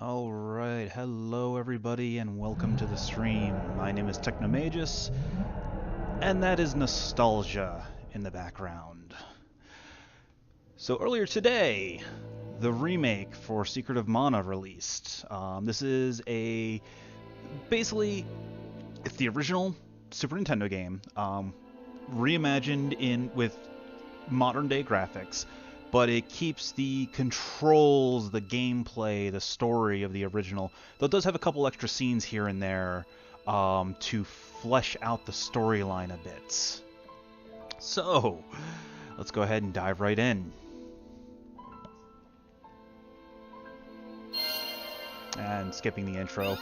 Alright, hello everybody and welcome to the stream. My name is Technomagus, and that is Nostalgia in the background. So earlier today, the remake for Secret of Mana released. This is basically, it's the original Super Nintendo game, reimagined with modern day graphics, but it keeps the controls, the gameplay, the story of the original. Though it does have a couple extra scenes here and there to flesh out the storyline a bit. So, let's go ahead and dive right in. And skipping the intro.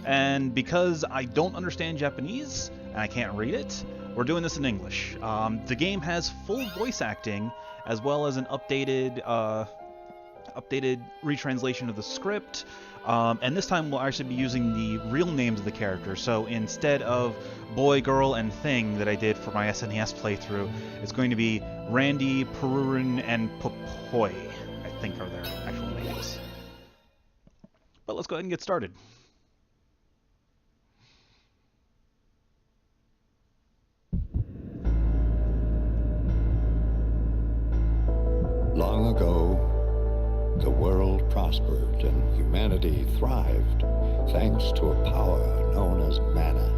And because I don't understand Japanese, and I can't read it, we're doing this in English. The game has full voice acting, as well as an updated retranslation of the script. And this time we'll actually be using the real names of the characters. So instead of boy, girl, and thing that I did for my SNES playthrough, it's going to be Randy, Perurin, and Popoy, I think are their actual names. But let's go ahead and get started. Long ago, the world prospered and humanity thrived thanks to a power known as mana.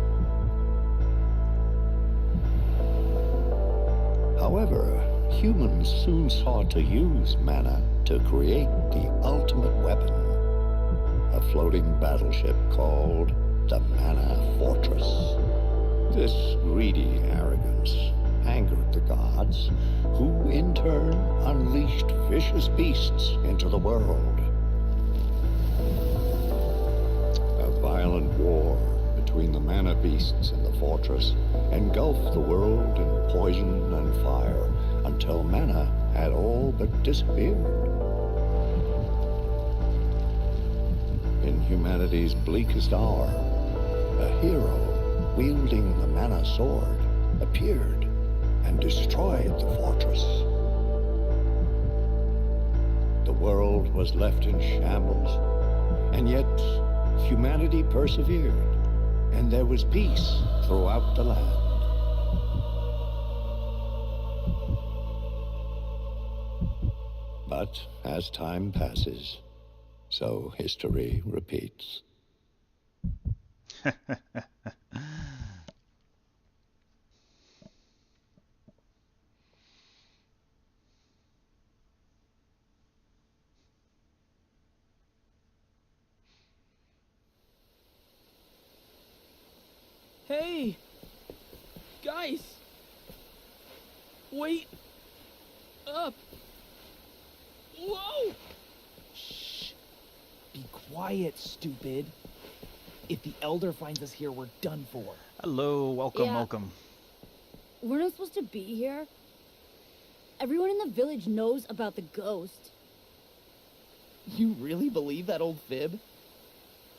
However, humans soon sought to use mana to create the ultimate weapon, a floating battleship called the Mana Fortress. This greedy arrogance angered the gods, who in turn unleashed vicious beasts into the world. A violent war between the mana beasts and the fortress engulfed the world in poison and fire until mana had all but disappeared. In humanity's bleakest hour, a hero wielding the mana sword appeared and destroyed the fortress. The world was left in shambles, and yet humanity persevered, and there was peace throughout the land. But as time passes, so history repeats. Hey! Guys! Wait! Up! Whoa! Shh! Be quiet, stupid. If the Elder finds us here, we're done for. Hello, welcome, Yeah. welcome. We're not supposed to be here. Everyone in the village knows about the ghost. You really believe that old fib?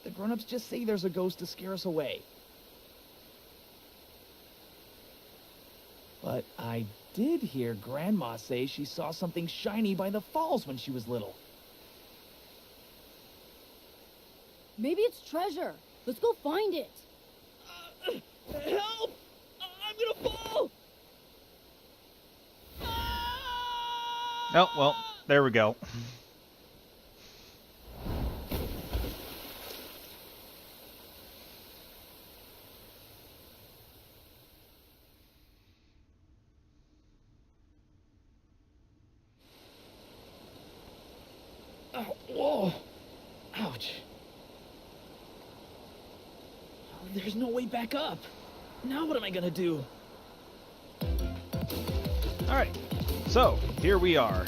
The grown-ups just say there's a ghost to scare us away. But I did hear Grandma say she saw something shiny by the falls when she was little. Maybe it's treasure. Let's go find it. Help! I'm gonna fall! Oh, well, there we go. Oh, whoa! Ouch! Oh, there's no way back up. Now what am I gonna do? Alright, so here we are.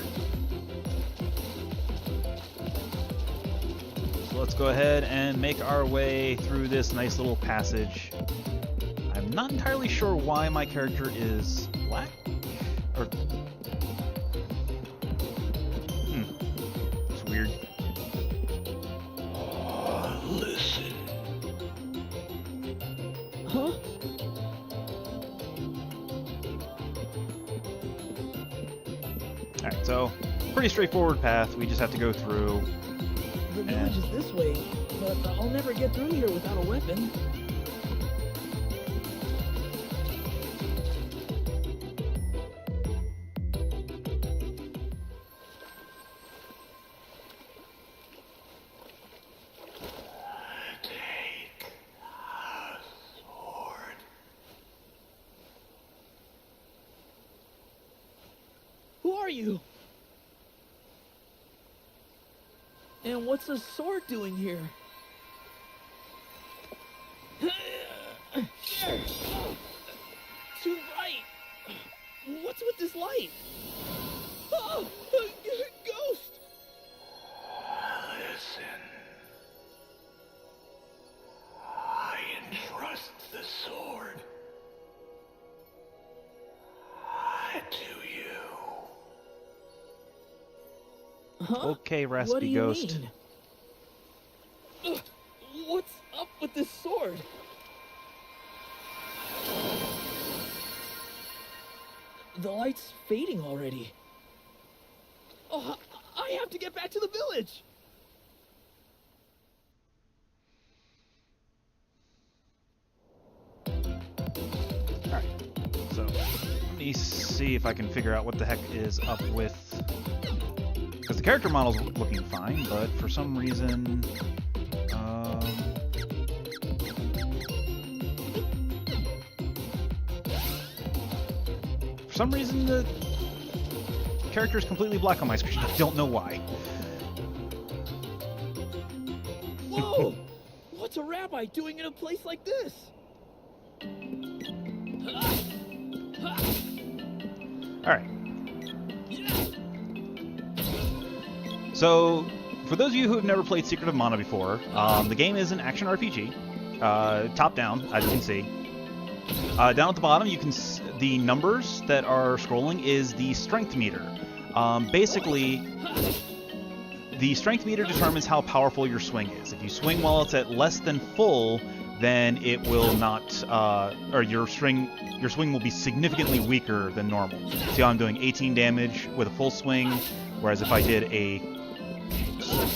So let's go ahead and make our way through this nice little passage. I'm not entirely sure why my character is black. Or... It's weird. Listen. Huh? Alright, so pretty straightforward path. We just have to go through. The village is this way, but I'll never get through here without a weapon. Who are you? And what's a sword doing here? Too bright. What's with this light? Oh, ghost! Listen. I entrust the sword to you. Huh? Okay, raspy What do you ghost. mean? Ugh, what's up with this sword? The light's fading already. Oh, I have to get back to the village. Alright, so let me see if I can figure out what the heck is up with... Because the character model's looking fine, but for some reason... For some reason, the character is completely black on my screen. I don't know why. Whoa! What's a rabbi doing in a place like this? Alright. So, for those of you who have never played Secret of Mana before, the game is an action RPG, top-down, as you can see. Down at the bottom, you can the numbers that are scrolling is the strength meter. Basically, the strength meter determines how powerful your swing is. If you swing while it's at less than full, then it will not, or your swing will be significantly weaker than normal. See how I'm doing 18 damage with a full swing, whereas if I did a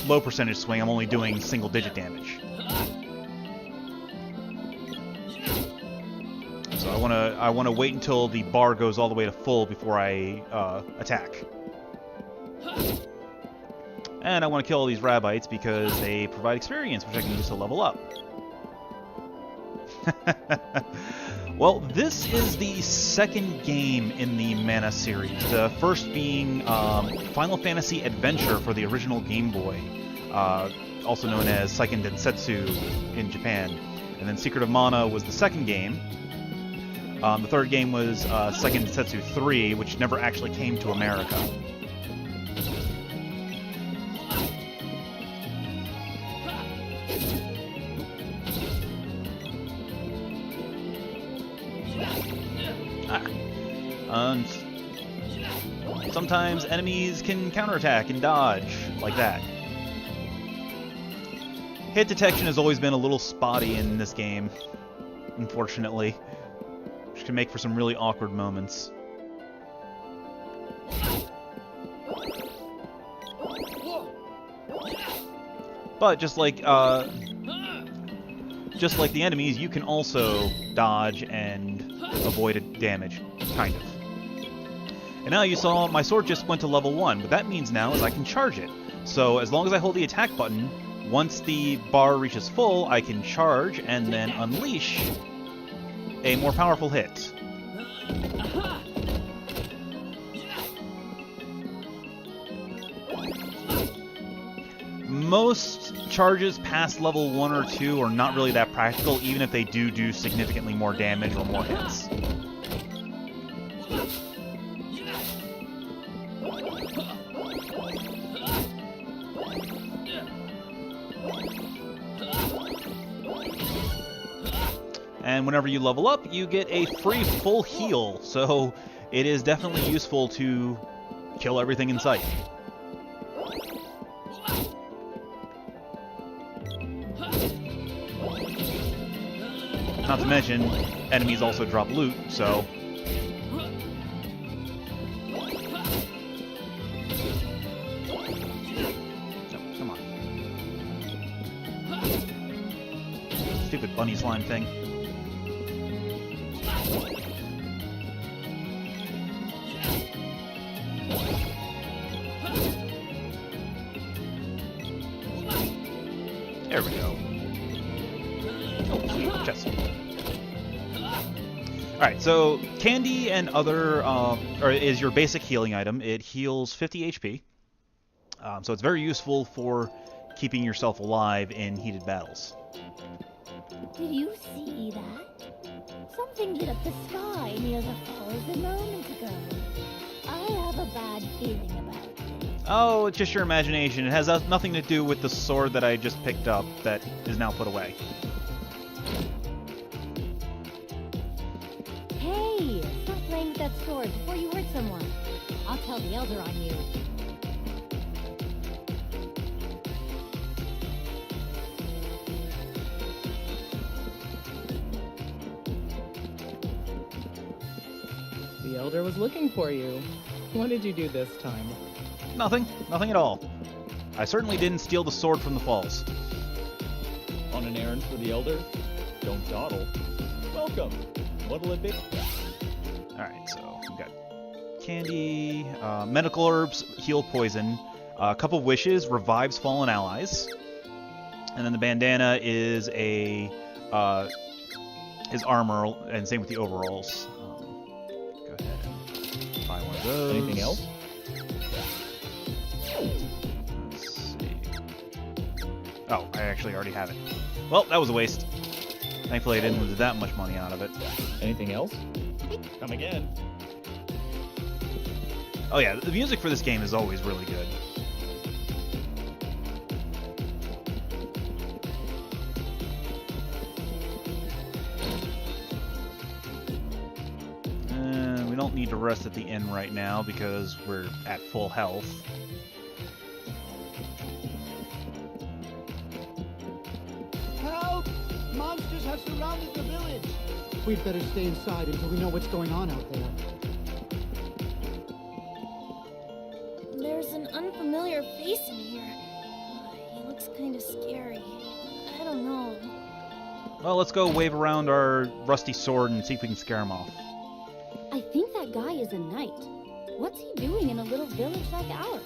low percentage swing, I'm only doing single-digit damage. So I wanna wait until the bar goes all the way to full before I attack. And I want to kill all these rabbits because they provide experience, which I can use to level up. Well, this is the second game in the Mana series. The first being Final Fantasy Adventure for the original Game Boy, also known as Seiken Densetsu in Japan. And then Secret of Mana was the second game. The third game was Seiken Densetsu 3, which never actually came to America. And sometimes enemies can counterattack and dodge, like that. Hit detection has always been a little spotty in this game, unfortunately, which can make for some really awkward moments. But just like the enemies, you can also dodge and avoid damage, kind of. And now you saw my sword just went to level 1, but that means now is I can charge it. So as long as I hold the attack button, once the bar reaches full, I can charge and then unleash a more powerful hit. Most charges past level 1 or 2 are not really that practical, even if they do significantly more damage or more hits. And whenever you level up, you get a free full heal, so it is definitely useful to kill everything in sight. Not to mention, enemies also drop loot, so... stupid bunny slime thing. There we go. Oh, chest. Alright, so candy and other, is your basic healing item. It heals 50 HP. So it's very useful for keeping yourself alive in heated battles. Did you see that? Something lit up the sky near the falls a moment ago. I have a bad feeling about it. Oh, it's just your imagination. It has nothing to do with the sword that I just picked up that is now put away. Hey, stop playing with that sword before you hurt someone. I'll tell the Elder on you. The Elder was looking for you. What did you do this time? Nothing. Nothing at all. I certainly didn't steal the sword from the falls. On an errand for the Elder? Don't dawdle. Welcome. What'll it be? Alright, so we've got candy, medical herbs, heal poison, a couple wishes, revives fallen allies, and then the bandana is his armor, and same with the overalls. Go ahead and buy one of those. Anything else? Let's see. Oh, I actually already have it. Well, that was a waste. Thankfully, I didn't lose that much money out of it. Anything else? Come again. Oh yeah, the music for this game is always really good. We don't need to rest at the inn right now because we're at full health. Help! Monsters have surrounded the village! We'd better stay inside until we know what's going on out there. There's an unfamiliar face in here. He looks kind of scary. I don't know. Well, let's go wave around our rusty sword and see if we can scare him off. I think that guy is a knight. What's he doing in a little village like ours?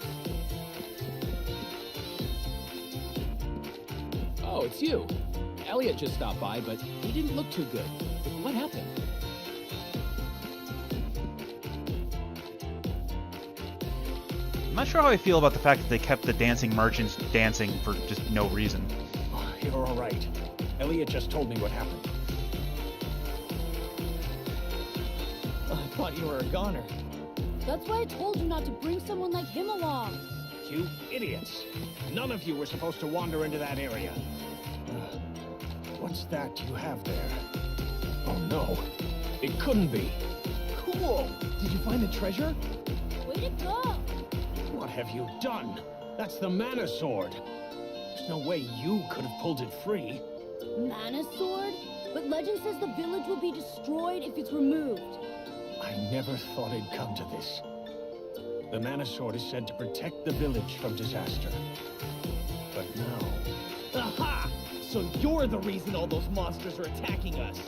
Oh, it's you. Elliot just stopped by, but he didn't look too good. What happened? I'm not sure how I feel about the fact that they kept the dancing merchants dancing for just no reason. Oh, you're all right. Elliot just told me what happened. I thought you were a goner. That's why I told you not to bring someone like him along. You idiots! None of you were supposed to wander into that area. What's that you have there? Oh no, it couldn't be. Cool! Did you find the treasure? Way to go! What have you done? That's the mana sword. There's no way you could have pulled it free. Mana sword? But legend says the village will be destroyed if it's removed. I never thought it'd come to this. The mana sword is said to protect the village from disaster. But now... Aha! So you're the reason all those monsters are attacking us.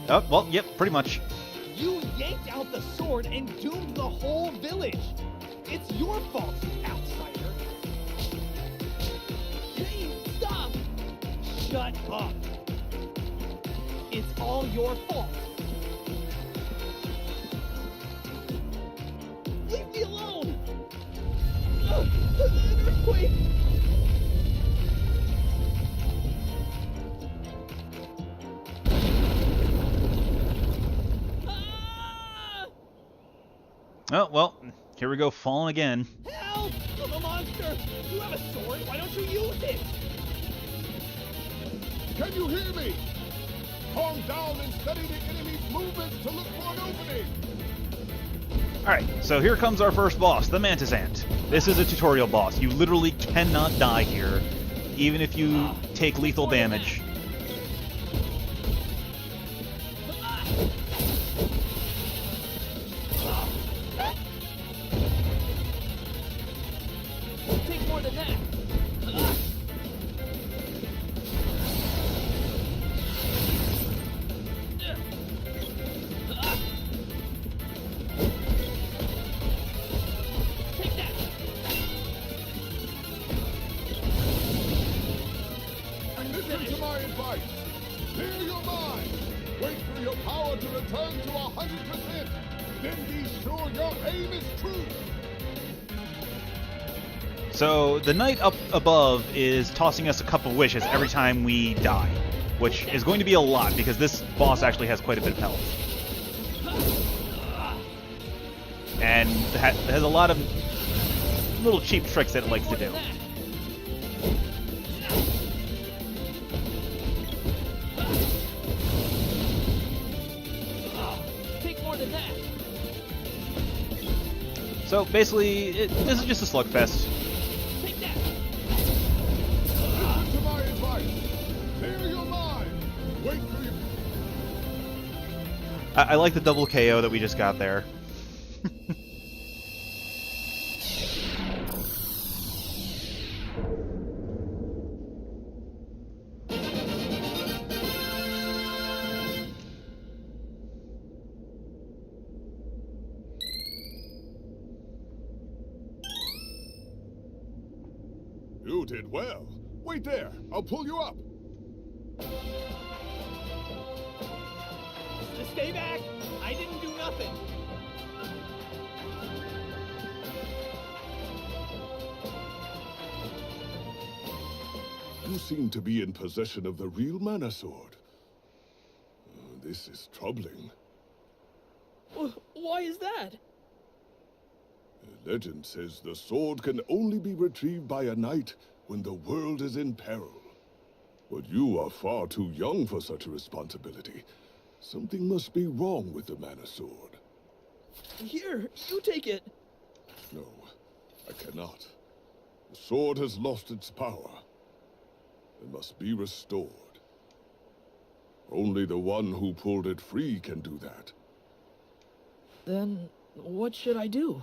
Oh, well, yep, pretty much. You yanked out the sword and doomed the whole village. It's your fault, you outsider. Hey, stop! Shut up. It's all your fault. Leave me alone! An earthquake! Oh, well, here we go, falling again. Help! I'm a monster! You have a sword, why don't you use it? Can you hear me? Calm down and study the enemy's movements to look for an opening. Alright, so here comes our first boss, the Mantis Ant. This is a tutorial boss. You literally cannot die here, even if you take lethal damage. Take more than that. Then be sure your aim is true. So the knight up above is tossing us a couple wishes every time we die, which is going to be a lot because this boss actually has quite a bit of health. And has a lot of little cheap tricks that it likes to do. Take more than that. So basically, this is just a slugfest. Take that. Listen to my advice. Clear your mind. Wait till you... I like the double KO that we just got there. You did well. Wait there. I'll pull you up. Stay back. I didn't do nothing. You seem to be in possession of the real mana sword. This is troubling. Why is that? Legend says the sword can only be retrieved by a knight when the world is in peril. But you are far too young for such a responsibility. Something must be wrong with the mana sword. Here, you take it. No, I cannot. The sword has lost its power. It must be restored. Only the one who pulled it free can do that. Then, what should I do?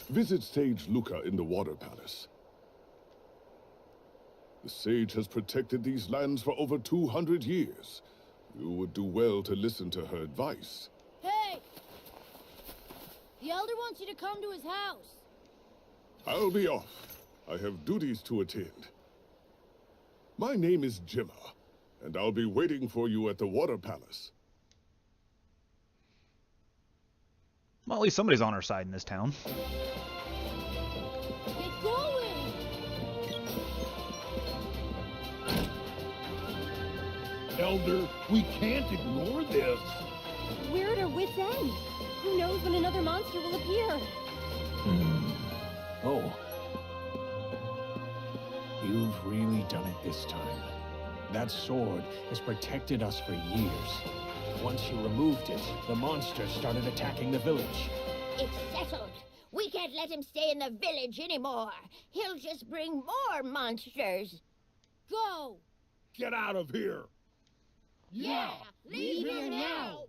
Visit Sage Luca in the Water Palace. The sage has protected these lands for over 200 years. You would do well to listen to her advice. Hey! The Elder wants you to come to his house. I'll be off. I have duties to attend. My name is Jimma, and I'll be waiting for you at the Water Palace. Well, at least somebody's on our side in this town. Get going! Elder, we can't ignore this. We're at our wit's end. Who knows when another monster will appear? Oh. You've really done it this time. That sword has protected us for years. Once you removed it, the monsters started attacking the village. It's settled. We can't let him stay in the village anymore. He'll just bring more monsters. Go! Get out of here. Yeah! Leave here now!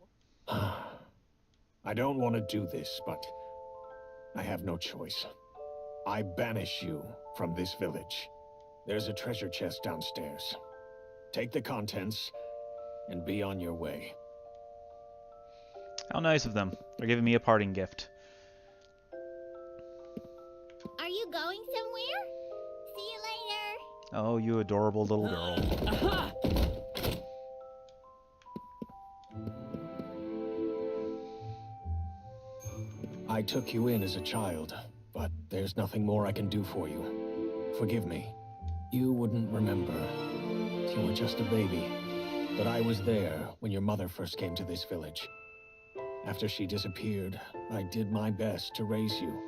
I don't want to do this, but I have no choice. I banish you from this village. There's a treasure chest downstairs. Take the contents and be on your way. How nice of them. They're giving me a parting gift. Are you going somewhere? See you later! Oh, you adorable little girl. Aha! I took you in as a child, but there's nothing more I can do for you. Forgive me. You wouldn't remember. You were just a baby. But I was there when your mother first came to this village. After she disappeared, I did my best to raise you.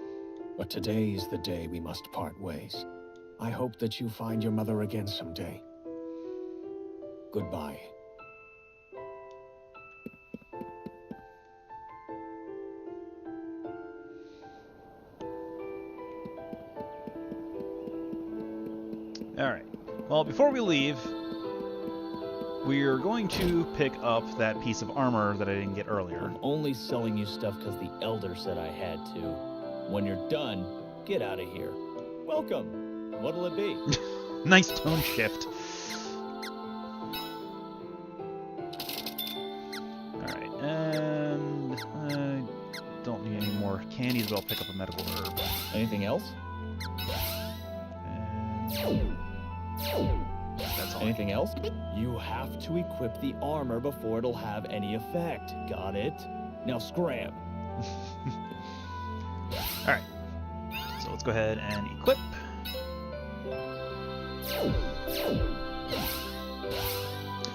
But today is the day we must part ways. I hope that you find your mother again someday. Goodbye. Alright. Well, before we leave, we're going to pick up that piece of armor that I didn't get earlier. I'm only selling you stuff because the Elder said I had to. When you're done, get out of here. Welcome. What'll it be? Nice tone shift. Alright, and I don't need any more candies, but I'll pick up a medical herb. Anything else? And that's all. Anything else? You have to equip the armor before it'll have any effect. Got it? Now scram. Alright. So let's go ahead and equip.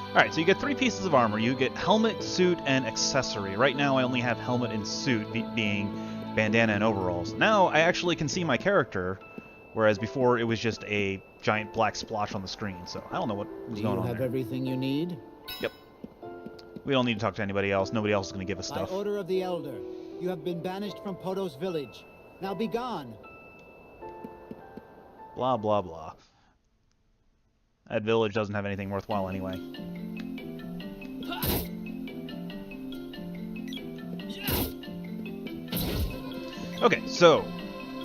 Alright, so you get 3 pieces of armor. You get helmet, suit, and accessory. Right now I only have helmet and suit, being bandana and overalls. Now I actually can see my character, whereas before it was just a giant black splotch on the screen. So I don't know what was going on Do you have there. everything you need? Yep. We don't need to talk to anybody else. Nobody else is going to give us By stuff. order of the Elder, you have been banished from Poto's village. Now be gone. Blah, blah, blah. That village doesn't have anything worthwhile anyway. Okay, so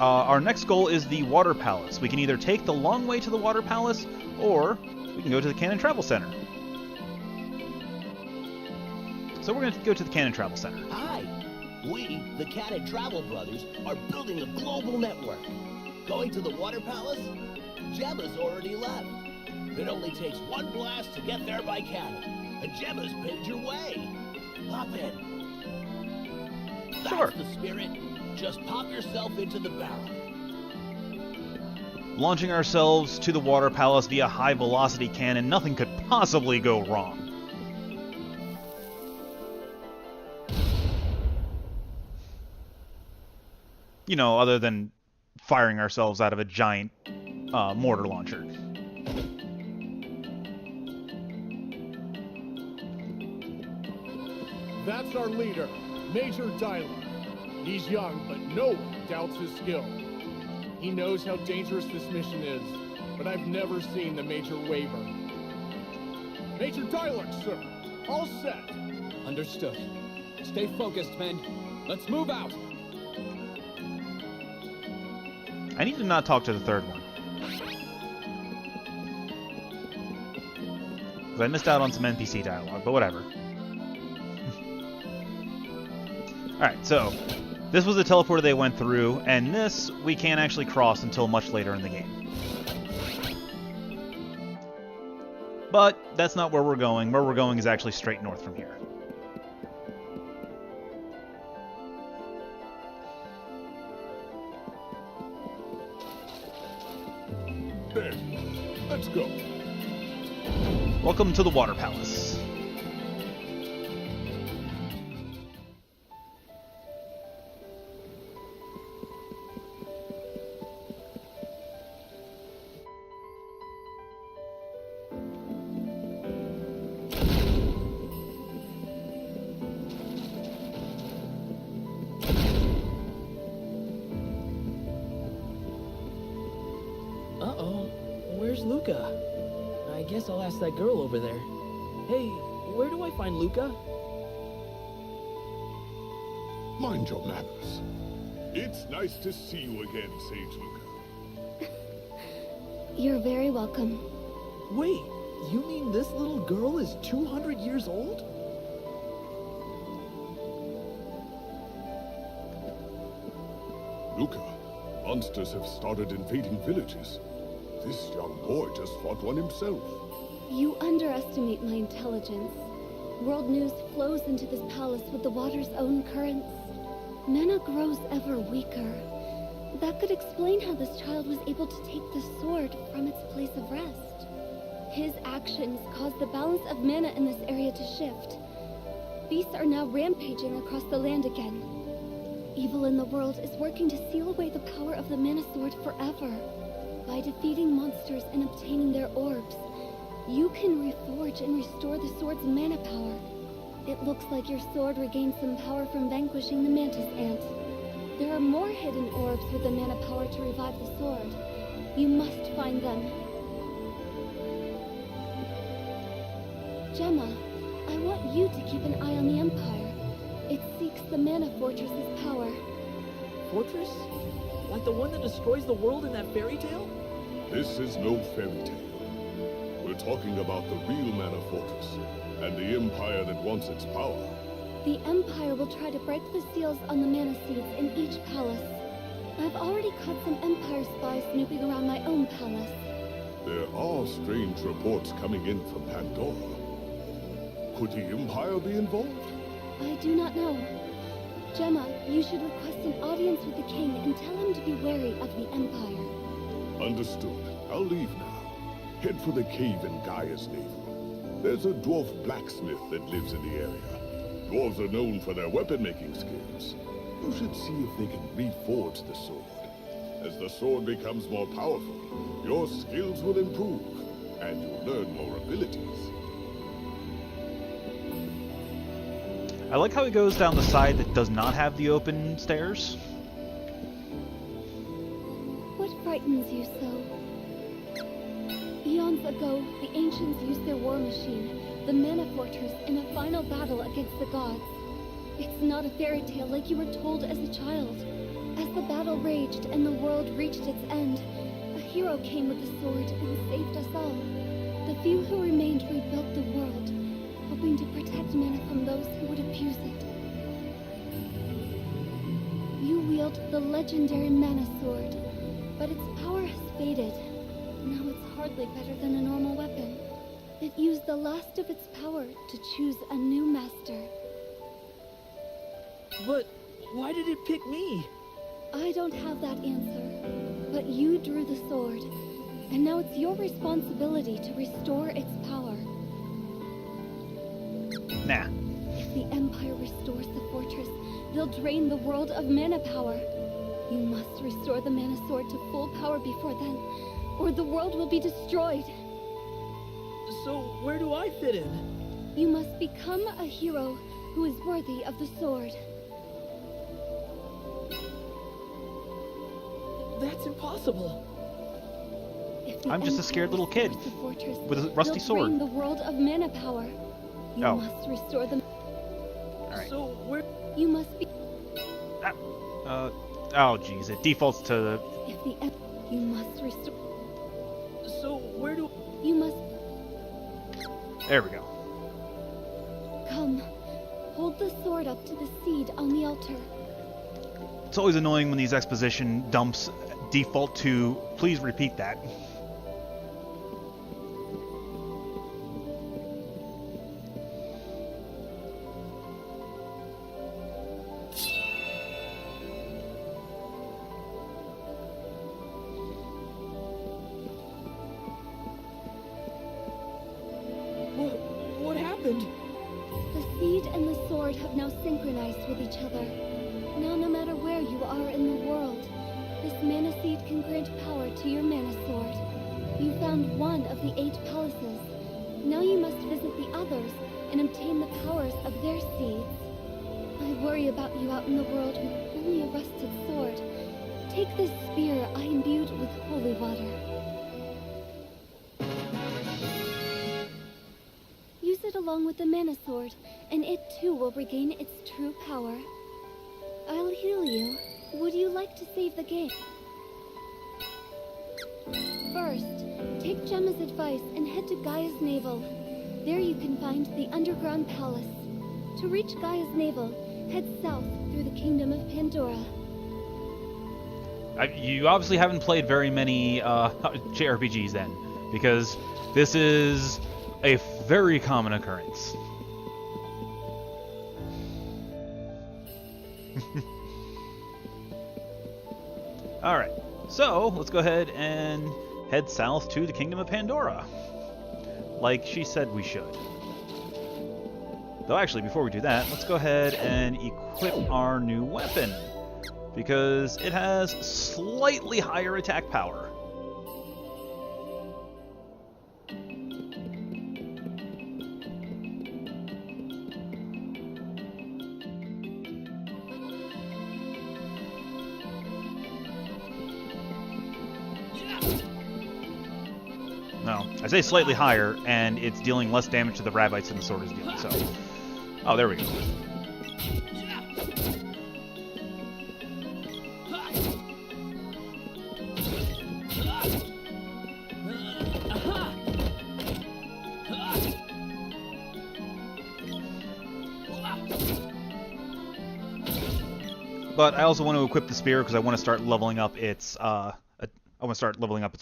our next goal is the Water Palace. We can either take the long way to the Water Palace, or we can go to the Cannon Travel Center. So we're going to go to the Cannon Travel Center. Hi! We, the Cannon Travel Brothers, are building a global network. Going to the Water Palace? Gemma's already left. It only takes one blast to get there by cannon, and Gemma's paved your way. Hop in. That's Sure. the spirit. Just pop yourself into the barrel. Launching ourselves to the Water Palace via high-velocity cannon, nothing could possibly go wrong. You know, other than firing ourselves out of a giant mortar launcher. That's our leader, Major Dylan. He's young, but no one doubts his skill. He knows how dangerous this mission is, but I've never seen the Major waver. Major Dylan, sir. All set. Understood. Stay focused, men. Let's move out. I need to not talk to the third one. 'Cause I missed out on some NPC dialogue, but whatever. Alright, so this was the teleporter they went through, and this we can't actually cross until much later in the game. But that's not where we're going. Where we're going is actually straight north from here. There. Let's go. Welcome to the Water Palace. Uh-oh. Where's Luca? I guess I'll ask that girl over there. Hey, where do I find Luca? Mind your manners. It's nice to see you again, Sage Luca. You're very welcome. Wait, you mean this little girl is 200 years old? Luca, monsters have started invading villages. This young boy just fought one himself. You underestimate my intelligence. World news flows into this palace with the water's own currents. Mana grows ever weaker. That could explain how this child was able to take the sword from its place of rest. His actions caused the balance of mana in this area to shift. Beasts are now rampaging across the land again. Evil in the world is working to seal away the power of the mana sword forever. By defeating monsters and obtaining their orbs, you can reforge and restore the sword's mana power. It looks like your sword regained some power from vanquishing the mantis ant. There are more hidden orbs with the mana power to revive the sword. You must find them. Gemma, I want you to keep an eye on the Empire. It seeks the Mana Fortress's power. Fortress? Like the one that destroys the world in that fairy tale? This is no fairy tale. We're talking about the real Mana Fortress, and the Empire that wants its power. The Empire will try to break the seals on the Mana Seeds in each palace. I've already caught some Empire spies snooping around my own palace. There are strange reports coming in from Pandora. Could the Empire be involved? I do not know. Gemma, you should request an audience with the king and tell him to be wary of the Empire. Understood. I'll leave now. Head for the cave in Gaia's navel. There's a dwarf blacksmith that lives in the area. Dwarves are known for their weapon-making skills. You should see if they can reforge the sword. As the sword becomes more powerful, your skills will improve, and you'll learn more abilities. I like how he goes down the side that does not have the open stairs. What frightens you so? Eons ago, the ancients used their war machine, the Mana Fortress, in a final battle against the gods. It's not a fairy tale like you were told as a child. As the battle raged and the world reached its end, a hero came with a sword and saved us all. The few who remained rebuilt the world, hoping to protect mana from those who would abuse it. You wield the legendary Mana Sword, but its power has faded. Now it's hardly better than a normal weapon. It used the last of its power to choose a new master. But why did it pick me? I don't have that answer, but you drew the sword, and now it's your responsibility to restore its power. Nah. If the Empire restores the fortress, they'll drain the world of mana power. You must restore the Mana Sword to full power before then, or the world will be destroyed. So where do I fit in? You must become a hero who is worthy of the sword. That's impossible. If the I'm just a scared little kid restores the fortress, with a rusty they'll sword. drain the world of mana power. You Oh. must restore them. Alright. So where? You must be. Oh jeez, it defaults to... If the you must restore. So where do? You must There we go. come. Hold the sword up to the seed on the altar. It's always annoying when these exposition dumps default to, please repeat that. What happened? The seed and the sword have now synchronized with each other. Now, no matter where you are in the world, this mana seed can grant power to your mana sword. You found one of the 8 palaces. Now you must visit the others and obtain the powers of their seeds. I worry about you out in the world with only a rusted sword. Take this spear I imbued with holy water. Use it along with the mana sword, and it too will regain its true power. I'll heal you. Would you like to save the game? First, take Gemma's advice and head to Gaia's navel. There you can find the underground palace. To reach Gaia's navel, head south through the kingdom of Pandora. You obviously haven't played very many JRPGs then, because this is a very common occurrence. Alright, so let's go ahead and head south to the Kingdom of Pandora, like she said we should. Though actually, before we do that, let's go ahead and equip our new weapon, because it has slightly higher attack power. No, I say slightly higher, and it's dealing less damage to the Rabbites than the sword is dealing, so... Oh, there we go. But I also want to equip the spear because I want to start leveling up its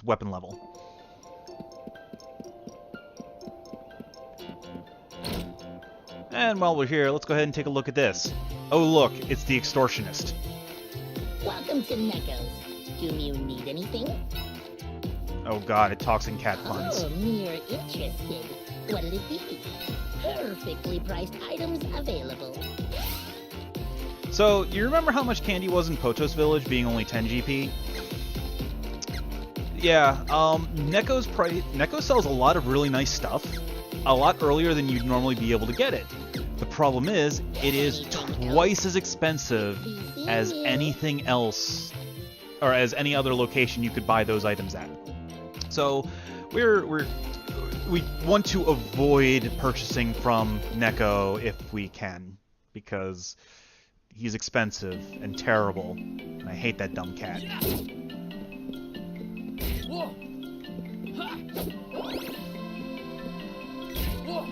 weapon level. And while we're here, let's go ahead and take a look at this. Oh look, it's the extortionist. Welcome to Neko's. Do you need anything? Oh god, it talks in cat puns. Oh, you're interested. What'll it be? Perfectly priced items available. So, you remember how much candy was in Potos Village, being only 10 GP? Yeah, Neko sells a lot of really nice stuff, a lot earlier than you'd normally be able to get it. The problem is, it is twice as expensive as anything else, or as any other location you could buy those items at. So, we want to avoid purchasing from Neko if we can, because he's expensive and terrible, and I hate that dumb cat. Whoa. Ha. Whoa.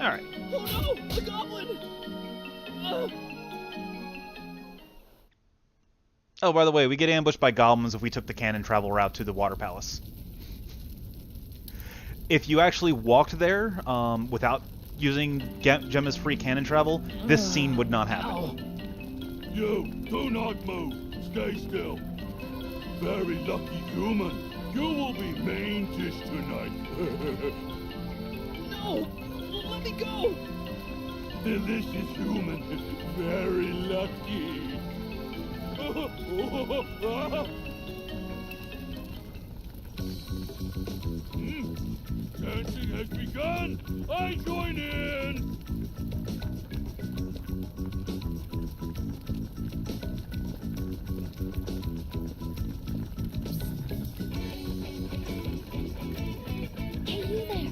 Alright. Oh no! The goblin! Oh, by the way, we get ambushed by goblins if we took the cannon travel route to the Water Palace. If you actually walked there without using Gemma's free cannon travel, this scene would not happen. You, do not move. Stay still. Very lucky human. You will be main dish tonight. No! Let me go! Delicious human. Very lucky. Dancing has begun. I join in. Hey, you there.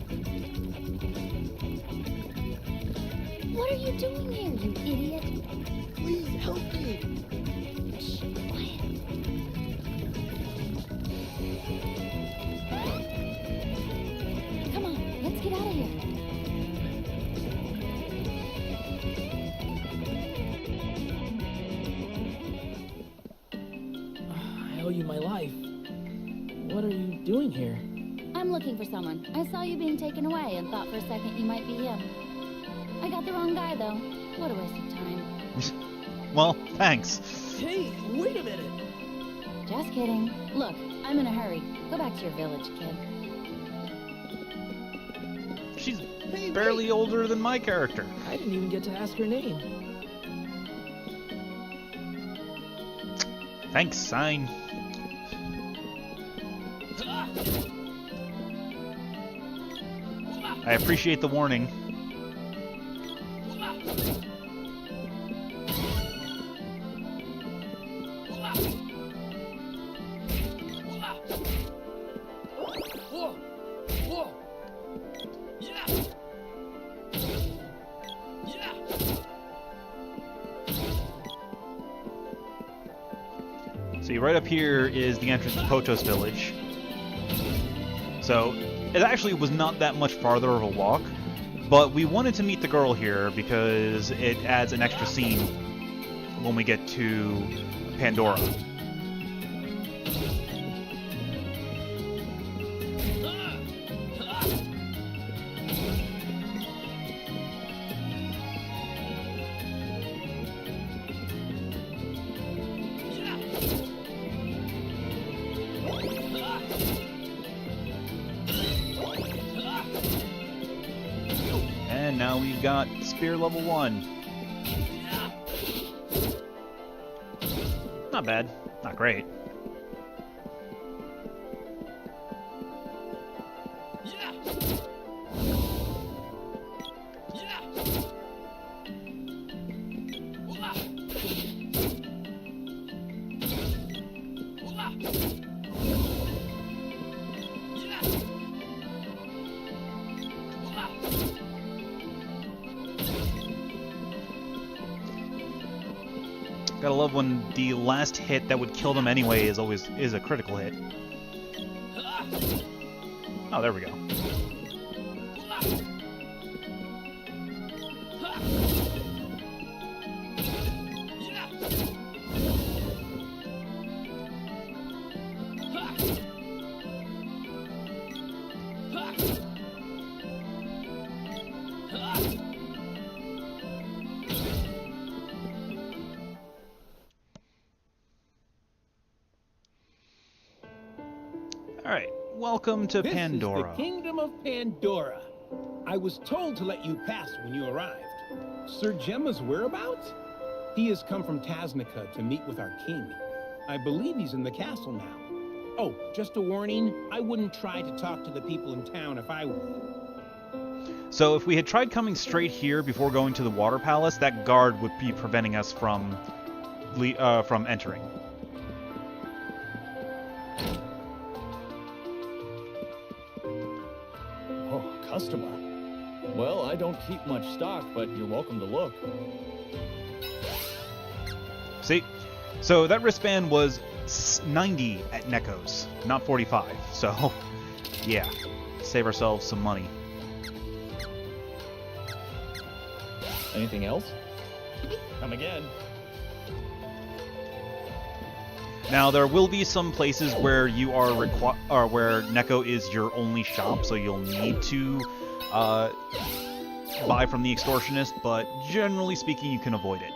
What are you doing here, you idiot? Please help me! Shh, quiet. Come on, let's get out of here. I owe you my life. What are you doing here? I'm looking for someone. I saw you being taken away and thought for a second you might be him. I got the wrong guy, though. What a waste of time. Well, thanks. Hey, wait a minute! Just kidding. Look, I'm in a hurry. Go back to your village, kid. She's Hey, barely wait. older than my character. I didn't even get to ask her name. Thanks, sign. I appreciate the warning. Whoa. Whoa. Yeah. Yeah. See, right up here is the entrance to Potos Village. So, it actually was not that much farther of a walk, but we wanted to meet the girl here because it adds an extra scene when we get to Pandora. And now we've got Spear level 1. Not bad. Not great. Gotta love when the last hit that would kill them anyway is a critical hit. Oh, there we go. Alright, welcome to This Pandora. is the Kingdom of Pandora. I was told to let you pass when you arrived. Sir Gemma's whereabouts? He has come from Tasnica to meet with our king. I believe he's in the castle now. Oh, just a warning, I wouldn't try to talk to the people in town if I were you. So if we had tried coming straight here before going to the Water Palace, that guard would be preventing us from entering. Oh, customer. Well, I don't keep much stock, but you're welcome to look. See? So that wristband was 90 at Necco's, not 45. So, yeah. Save ourselves some money. Anything else? Come again. Now there will be some places where you are where Necco is your only shop, so you'll need to buy from the extortionist, but generally speaking, you can avoid it.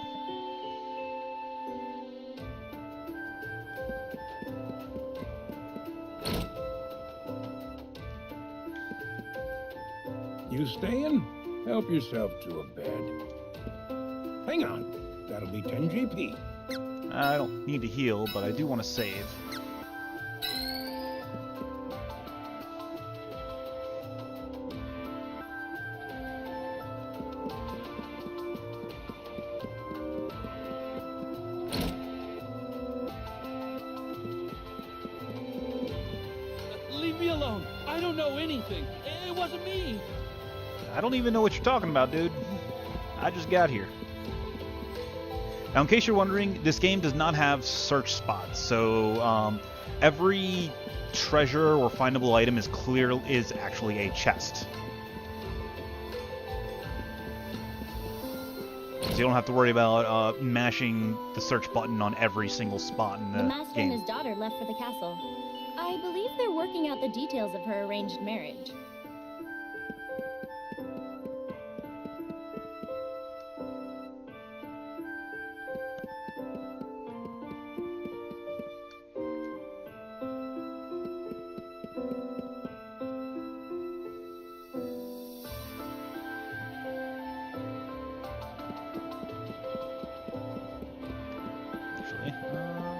You staying? Help yourself to a bed. Hang on. That'll be 10 GP. I don't need to heal, but I do want to save. Leave me alone. I don't know anything. It wasn't me. I don't even know what you're talking about, dude. I just got here. Now, in case you're wondering, this game does not have search spots, so every treasure or findable item is actually a chest. So you don't have to worry about mashing the search button on every single spot in the master game. and his daughter left for the castle. I believe they're working out the details of her arranged marriage.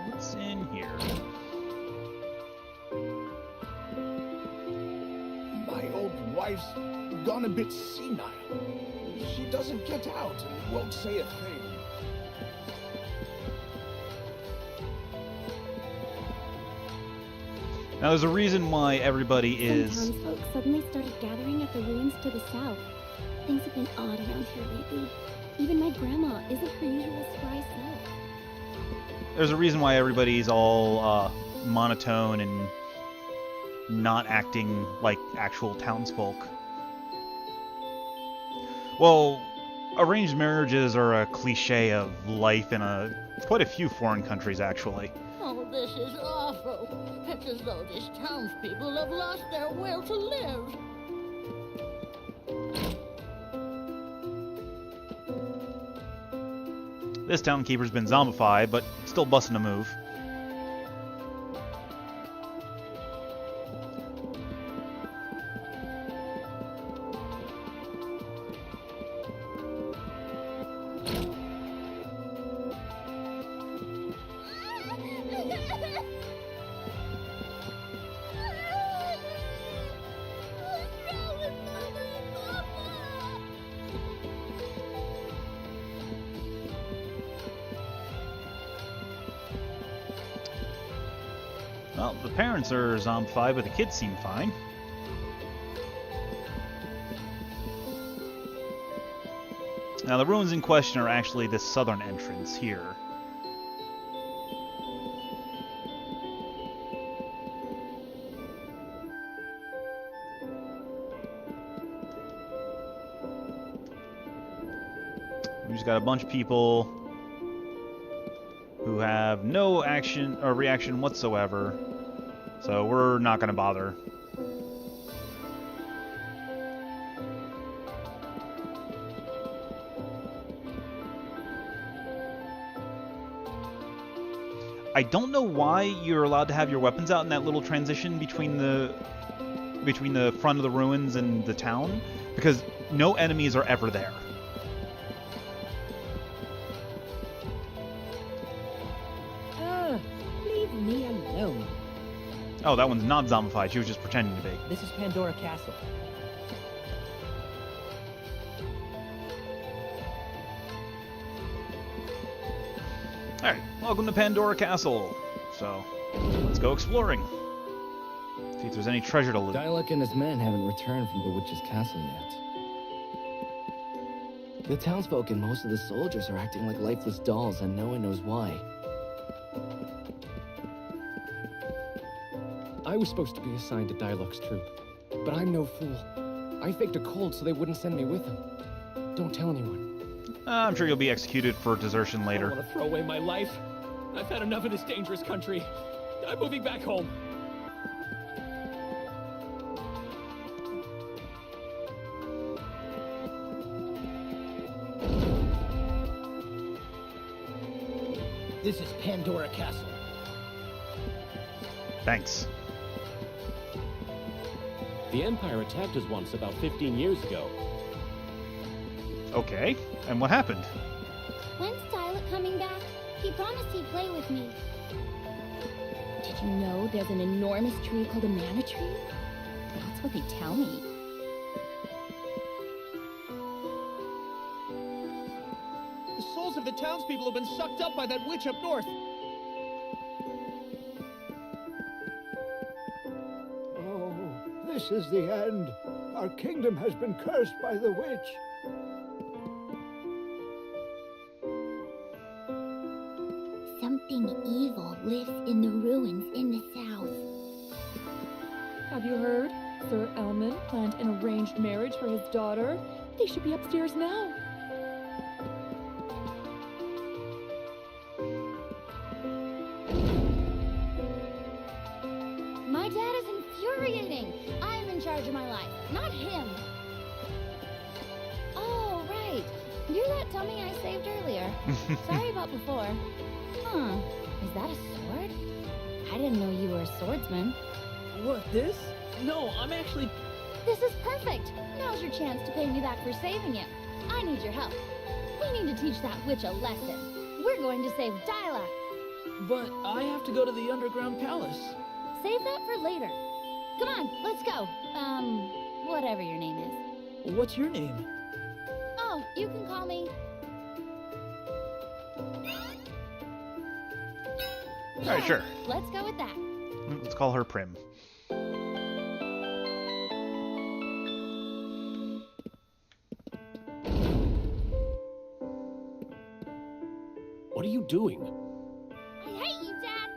What's in here? My old wife's gone a bit senile. She doesn't get out and won't say a thing. Now, there's a reason why everybody is... Some townsfolk suddenly started gathering at the ruins to the south. Things have been odd around here lately. Even my grandma isn't her usual spry self. There's a reason why everybody's all monotone and not acting like actual townsfolk. Well, arranged marriages are a cliche of life in quite a few foreign countries, actually. Oh, this is awful. It's as though these townspeople have lost their will to live. This townkeeper's been zombified, but still busting a move. Well, the parents are zombified, but the kids seem fine. Now, the ruins in question are actually this southern entrance here. We just got a bunch of people who have no action or reaction whatsoever, so we're not going to bother. I don't know why you're allowed to have your weapons out in that little transition between the front of the ruins and the town, because no enemies are ever there. Leave me alone. Oh, that one's not zombified. She was just pretending to be. This is Pandora Castle. Alright, welcome to Pandora Castle. So, let's go exploring. See if there's any treasure to loot. Dialog and his men haven't returned from the witch's castle yet. The townsfolk and most of the soldiers are acting like lifeless dolls, and no one knows why. I was supposed to be assigned to Dialog's troop, but I'm no fool. I faked a cold so they wouldn't send me with them. Don't tell anyone. I'm sure you'll be executed for desertion I later. don't want to throw away my life. I've had enough of this dangerous country. I'm moving back home. This is Pandora Castle. Thanks. The Empire attacked us once about 15 years ago. Okay, and what happened? When's Tyler coming back? He promised he'd play with me. Did you know there's an enormous tree called a mana tree? That's what they tell me. The souls of the townspeople have been sucked up by that witch up north. Oh, this is the end. Our kingdom has been cursed by the witch. Something evil lives in the ruins in the south. Have you heard? Sir Elman planned an arranged marriage for his daughter. They should be upstairs now. My dad is infuriating. I'm in charge of my life, not him. Oh, right. You're that dummy I saved earlier. Sorry about before. Huh. Is that a sword? I didn't know you were a swordsman. What, this? No, I'm actually... This is perfect. Now's your chance to pay me back for saving him. I need your help. We need to teach that witch a lesson. We're going to save Dyla. But I have to go to the underground palace. Save that for later. Come on, let's go. Whatever your name is. What's your name? Oh, you can call me... Alright, sure. Let's go with that. Let's call her Prim. What are you doing? I hate you, Dad!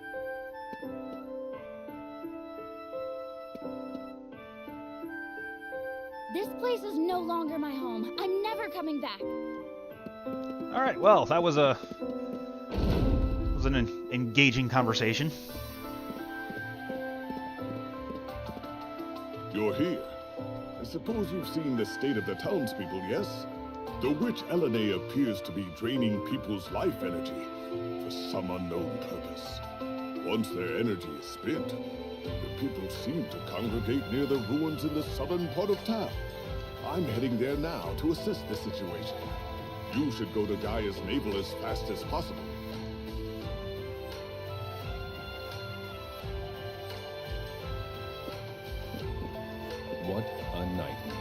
This place is no longer my home. I'm never coming back. Alright, well, that was an engaging conversation. You're here. I suppose you've seen the state of the townspeople, yes? The witch Elene appears to be draining people's life energy for some unknown purpose. Once their energy is spent, the people seem to congregate near the ruins in the southern part of town. I'm heading there now to assess the situation. You should go to Gaia's navel as fast as possible. What a nightmare.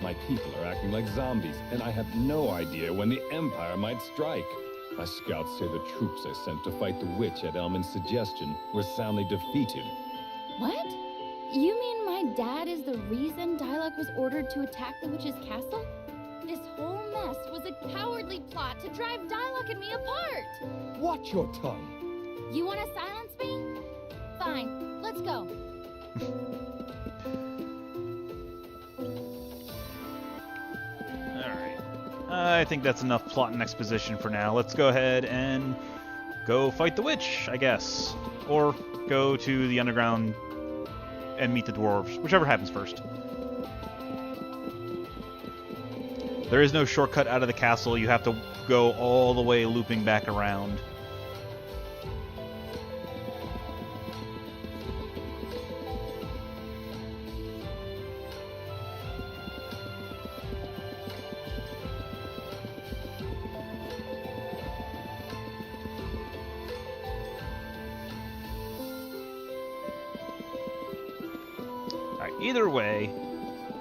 My people are acting like zombies, and I have no idea when the Empire might strike. My scouts say the troops I sent to fight the witch at Elman's suggestion were soundly defeated. What? You mean my dad is the reason Dialog was ordered to attack the witch's castle? This whole mess was a cowardly plot to drive Dialog and me apart! Watch your tongue. You want to silence me? Fine, let's go. Alright. I think that's enough plot and exposition for now. Let's go ahead and go fight the witch, I guess. Or go to the underground and meet the dwarves. Whichever happens first. There is no shortcut out of the castle. You have to go all the way looping back around. Either way,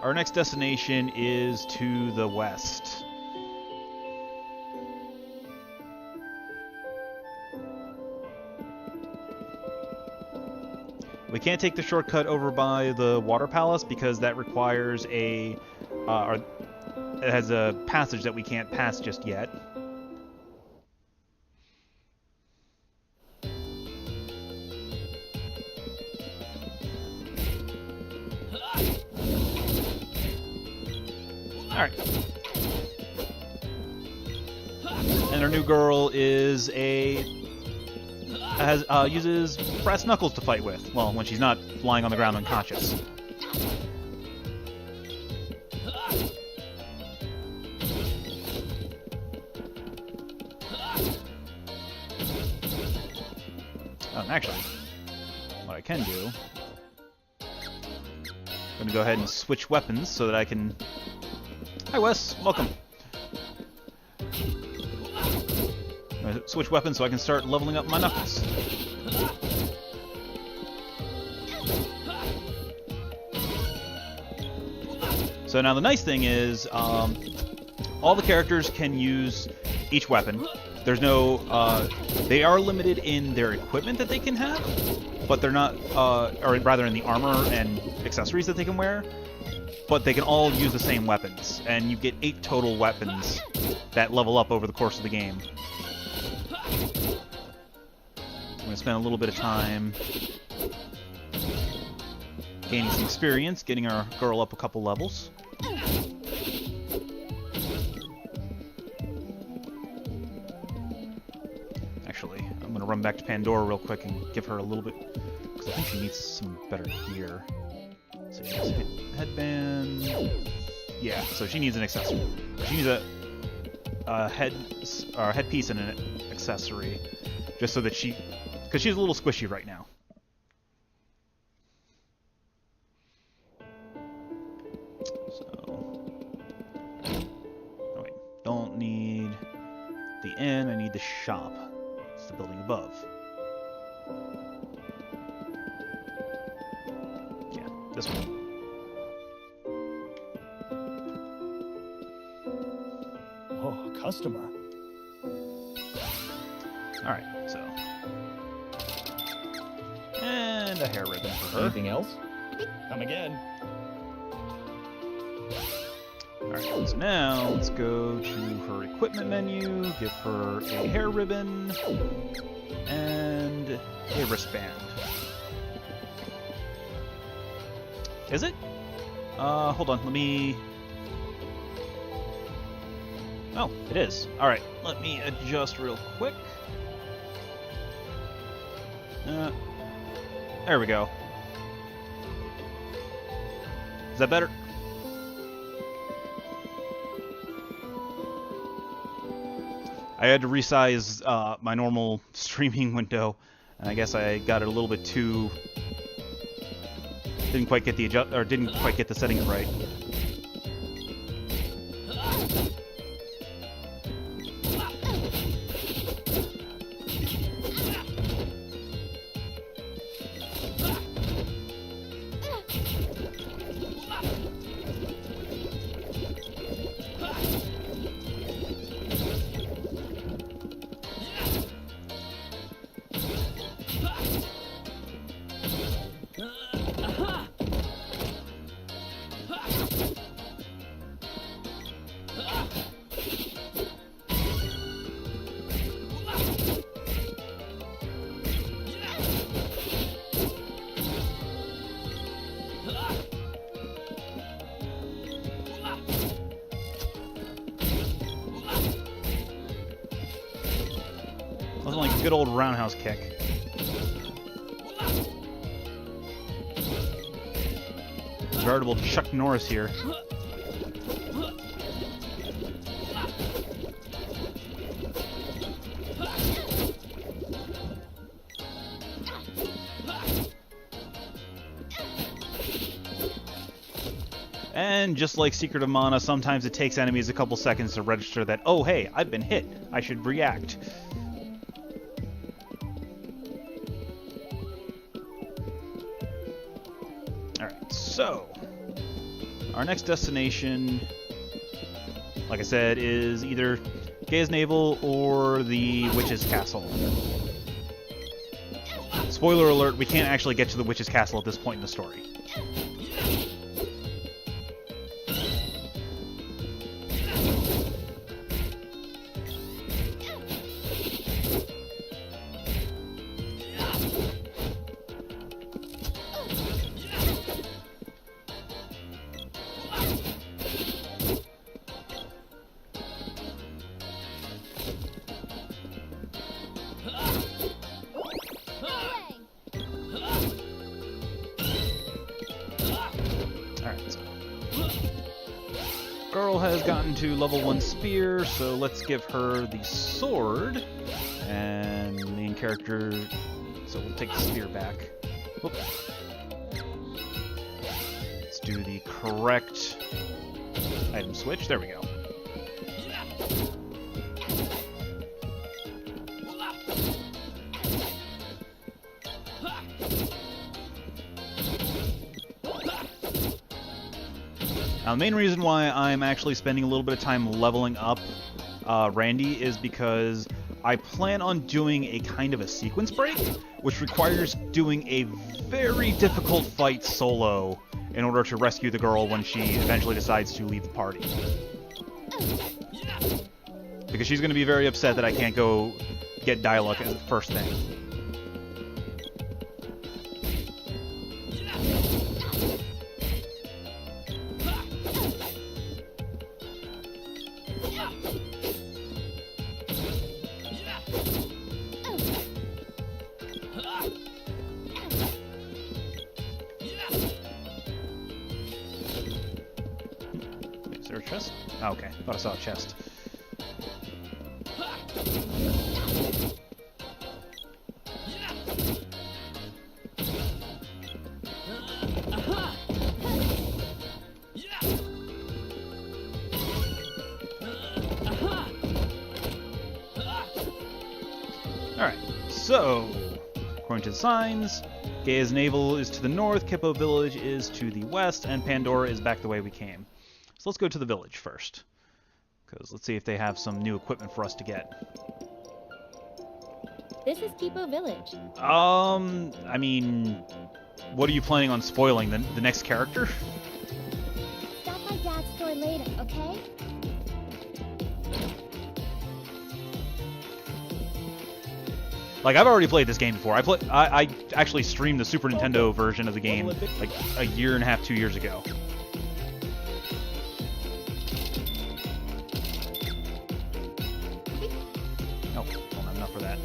our next destination is to the west. We can't take the shortcut over by the water palace because that requires it has a passage that we can't pass just yet. Alright. And our new girl is uses brass knuckles to fight with. Well, when she's not lying on the ground unconscious. Actually, what I can do, I'm going to go ahead and switch weapons so that I can... Hi Wes, welcome. I'm going to switch weapons so I can start leveling up my knuckles. So now the nice thing is, all the characters can use each weapon. There's no, they are limited in their equipment that they can have, but they're not, or rather in the armor and accessories that they can wear, but they can all use the same weapons, and you get 8 total weapons that level up over the course of the game. I'm going to spend a little bit of time gaining some experience, getting our girl up a couple levels. Actually, I'm going to run back to Pandora real quick and give her a little bit, because I think she needs some better gear. So she has headband. Yeah, so she needs an accessory. She needs a headpiece and an accessory, just so that because she's a little squishy right now. So, oh wait, don't need the inn. I need the shop. It's the building above. Yeah, this one. Oh, a customer. Alright, so. And a hair ribbon for her. Anything else? Come again. Alright, so now let's go to her equipment menu, give her a hair ribbon, and a wristband. Is it? Hold on, let me... Oh, it is. Alright, let me adjust real quick. There we go. Is that better? I had to resize my normal streaming window, and I guess I got it a little bit too... Didn't quite get the settings right. Wasn't like a good old roundhouse kick. Veritable Chuck Norris here. And just like Secret of Mana, sometimes it takes enemies a couple seconds to register that, oh hey, I've been hit, I should react. Alright, So, our next destination, like I said, is either Gaia's Navel or the Witch's Castle. Spoiler alert, we can't actually get to the Witch's Castle at this point in the story. Girl has gotten to level 1 spear, so let's give her the sword. And the main character, so we'll take the spear back. Whoop. Let's do the correct item switch. There we go. Now, the main reason why I'm actually spending a little bit of time leveling up Randy is because I plan on doing a kind of a sequence break, which requires doing a very difficult fight solo in order to rescue the girl when she eventually decides to leave the party. Because she's going to be very upset that I can't go get Dialog as the first thing. Is there a chest? Oh, okay, thought I saw a chest. Alright, so, according to the signs, Gaia's Navel is to the north, Kippo Village is to the west, and Pandora is back the way we came. So let's go to the village first, because let's see if they have some new equipment for us to get. This is Kippo Village. I mean, what are you planning on spoiling? The next character? Stop by Dad's store later, okay? Like, I've already played this game before. I actually streamed the Super Nintendo version of the game like a year and a half, 2 years ago. Nope, don't have enough for that.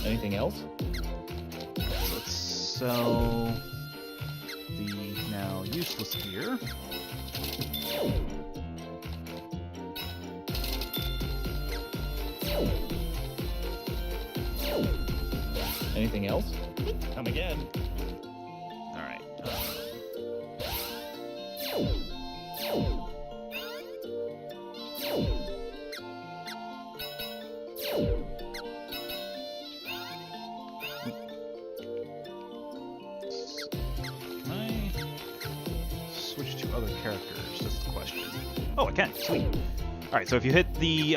Anything else? So let's sell the now useless gear. Anything else? Come again. Alright. Can I switch to other characters? That's the question. Oh, I can. Sweet. Alright, so if you hit the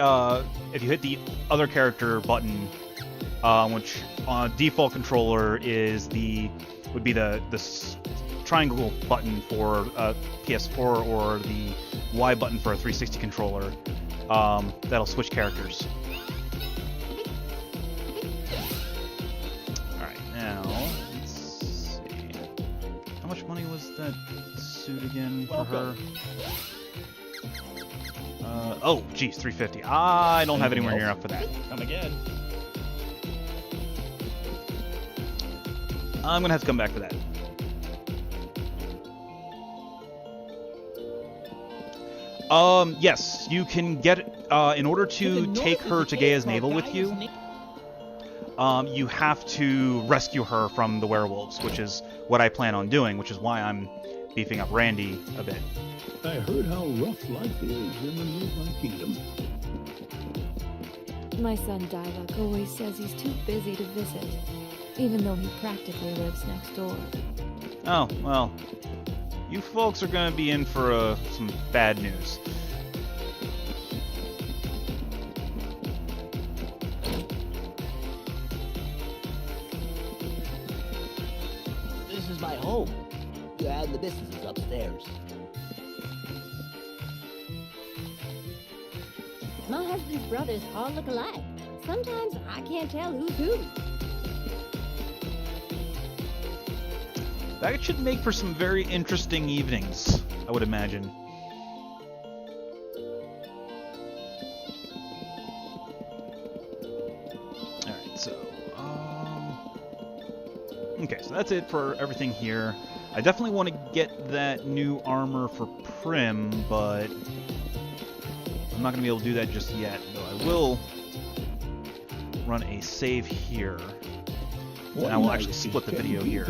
other character button, which on default controller would be the triangle button for PS4 or the Y button for a 360 controller, that'll switch characters. Alright, now, let's see. How much money was that suit again for her? Oh, geez, 350. I don't have anywhere near enough for that. Come again. I'm gonna have to come back for that. Yes, you can get, in order to take her to Gaia's Navel with you, you have to rescue her from the werewolves, which is what I plan on doing, which is why I'm beefing up Randy a bit. I heard how rough life is in the nearby kingdom. My son Dialog always says he's too busy to visit, even though he practically lives next door. Oh, well. You folks are going to be in for some bad news. This is my home. And the business is upstairs. My husband's brothers all look alike. Sometimes I can't tell who's who. That should make for some very interesting evenings, I would imagine. Alright, so... Okay, so that's it for everything here. I definitely want to get that new armor for Prim, but I'm not going to be able to do that just yet, though I will run a save here. And I will actually split the video here.